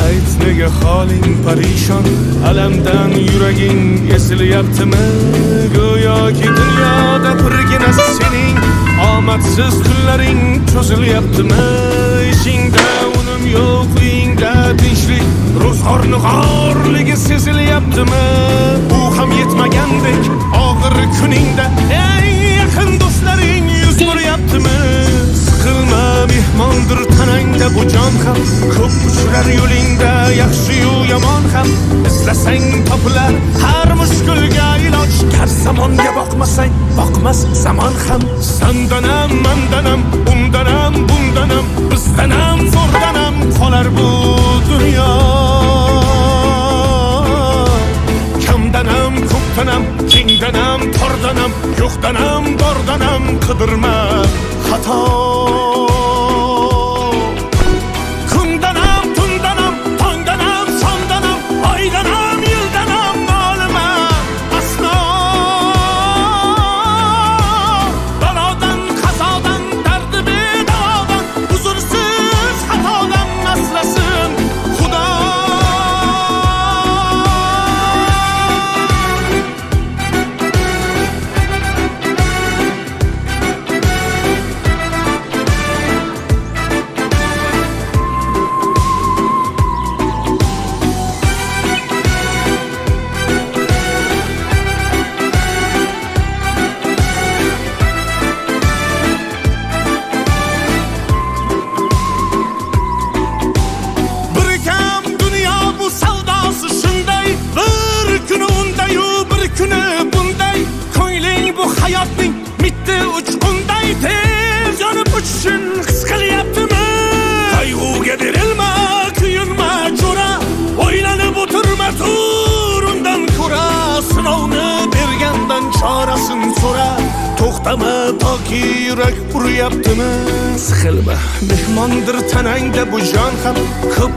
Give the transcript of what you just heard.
ayt nega holing parishon, alamdan yuraging esilyaptimi? Go'yoki dunyoda birgina sening omadsiz kunlaring cho'zilyaptimi? Ishingda unum yo'q, uyingda tinchlik, ro'zg'orni g'orligi sezilyaptimi? Bu ham yetmagandek og'ir kuningda eng yaqin do'stlaring yuz ko'ryaptimi? Siqilma, mehmondir tanangda bu jon ham, ko'p uchrar yo'lingda yaxshi-yu yomon ham. Izlasang topilar har mushkulga iloj, kar zamonga boqmasang boqmas zamon ham. Sandanam, mandanam, undanam, bundanam, bizdanam, zo'rdanam qolar bu dunyo. Kamdanam, ko'pdanam, kengdanam, tordanam, yo'qdanam, bordanam qidirma xato. Kundanam, tundanam, tongdanam, sondanam, oydanam, yildanam nolima aslo. Balodan, qazodan, dardi bedavodan, huzursiz xatodan asrasin Xudo. Hayotning mitti uchqunday tez yonib uchishing his qilyaptimi? Qayg'uga berilma, kuyinma jo'ra, o'ylanib o'tirma, tur undan ko'ra. Sinovni bergandan chorasin so'ra, to'xtama toki yurak uryaptimi? Siqilma, mehmondir tanangda bu jon ham, ko'p